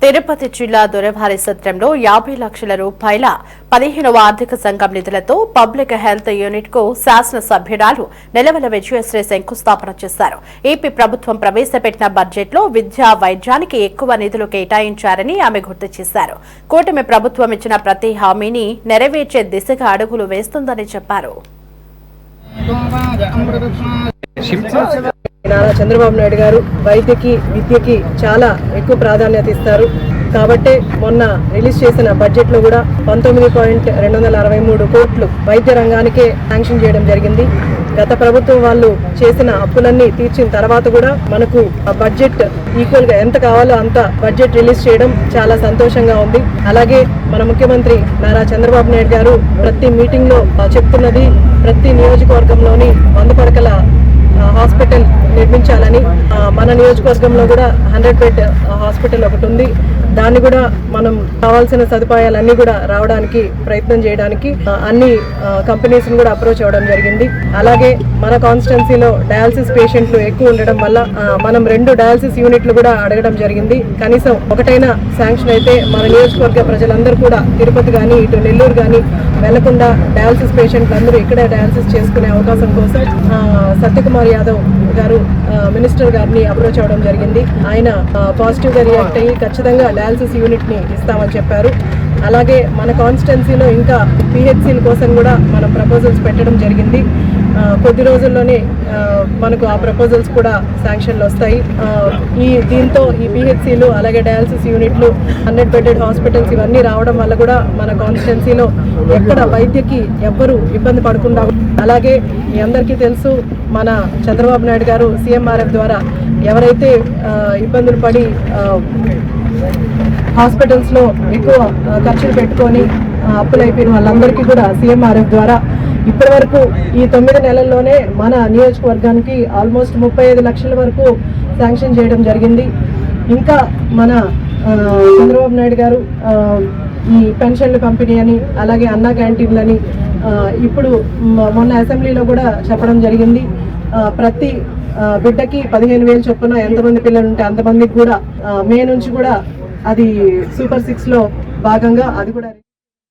తిరుపతి జిల్లా దొరవారి సత్రంలో 50 లక్షల రూపాయల 15వ ఆర్థిక సంఘం నిధులతో పబ్లిక్ హెల్త్ యూనిట్ కు శాసన సభ్యురాలు నెలవల విజయశ్రీ శంకుస్థాపన చేశారు. ఏపీ ప్రభుత్వం ప్రవేశపెట్టిన బడ్జెట్ లో విద్యా వైద్యానికి ఎక్కువ నిధులు కేటాయించారని ఆమె గుర్తు చేశారు. కూటమి ప్రభుత్వం ఇచ్చిన ప్రతి హామీని నెరవేర్చే దిశగా అడుగులు వేస్తుందని చెప్పారు. నారా చంద్రబాబు నాయుడు గారు వైద్యకి విద్యకి చాలా ఎక్కువ ప్రాధాన్యత ఇస్తారు కాబట్టి మొన్న రిలీజ్ చేసిన బడ్జెట్ లో కూడా 19.263 కోట్లు వైద్య రంగానికే శాంక్షన్ చేయడం జరిగింది. గత ప్రభుత్వం వాళ్ళు చేసిన అప్పులన్నీ తీర్చిన తర్వాత కూడా మనకు బడ్జెట్ ఈక్వల్ గా ఎంత కావాలో అంత బడ్జెట్ రిలీజ్ చేయడం చాలా సంతోషంగా ఉంది. అలాగే మన ముఖ్యమంత్రి నారా చంద్రబాబు నాయుడు గారు ప్రతి మీటింగ్ లో చెప్తున్నది ప్రతి నియోజకవర్గంలోని 100 పడకల హాస్పిటల్ నిర్మించాలని. మన నియోజకవర్గంలో కూడా 100 బెడ్ హాస్పిటల్ ఒకటి ఉంది. దాన్ని కూడా మనం కావాల్సిన సదుపాయాలన్నీ కూడా రావడానికి ప్రయత్నం చేయడానికి అన్ని కంపెనీస్ కూడా అప్రోచ్ అవ్వడం జరిగింది. అలాగే మన కాన్స్టిట్యున్సీలో డయాలసిస్ పేషెంట్లు ఎక్కువ ఉండడం వల్ల మనం 2 డయాలసిస్ యూనిట్లు కూడా అడగడం జరిగింది. కనీసం ఒకటైనా శాంక్షన్ అయితే మన నియోజకవర్గ ప్రజలందరూ కూడా తిరుపతి కానీ ఇటు నెల్లూరు కానీ వెళ్లకుండా డయాలసిస్ పేషెంట్లు అందరూ ఇక్కడే డయాలసిస్ చేసుకునే అవకాశం కోసం సత్యకుమార్ యాదవ్ గారు మినిస్టర్ గారిని అప్రోచ్ అవ్వడం జరిగింది. ఆయన పాజిటివ్ గా రియాక్ట్ అయ్యి ఖచ్చితంగా డయాలసిస్ యూనిట్ ని ఇస్తామని చెప్పారు. అలాగే మన కాన్స్టిట్యున్సీలో ఇంకా పిహెచ్సిల కోసం కూడా మనం ప్రపోజల్స్ పెట్టడం జరిగింది. కొద్ది రోజుల్లోనే మనకు ఆ ప్రపోజల్స్ కూడా శాంక్షన్లు వస్తాయి. దీంతో ఈ పిహెచ్సిలు అలాగే డయాలసిస్ యూనిట్లు 100 బెడెడ్ హాస్పిటల్స్ ఇవన్నీ రావడం వల్ల కూడా మన కాన్స్టిట్యున్సీలో ఎక్కడ వైద్యకి ఎవ్వరూ ఇబ్బంది పడకుండా. అలాగే మీ అందరికీ తెలుసు మన చంద్రబాబు నాయుడు గారు CMRF ద్వారా ఎవరైతే ఇబ్బందులు పడి హాస్పిటల్స్లో ఎక్కువ ఖర్చులు పెట్టుకొని అప్పులైపోయిన వాళ్ళందరికీ కూడా CMRF ద్వారా ఇప్పటి వరకు ఈ 9 నెలల్లోనే మన నియోజకవర్గానికి ఆల్మోస్ట్ 35 లక్షల వరకు శాంక్షన్ చేయడం జరిగింది. ఇంకా మన చంద్రబాబు నాయుడు గారు ఈ పెన్షన్ల పంపిణీ అని అలాగే అన్నా క్యాంటీన్లని ఇప్పుడు మొన్న అసెంబ్లీలో కూడా చెప్పడం జరిగింది. ప్రతి బిడ్డకి 15,000 చొప్పున ఎంతమంది పిల్లలు ఉంటే అంతమందికి కూడా మే నుంచి కూడా అది సూపర్ 6లో భాగంగా అది కూడా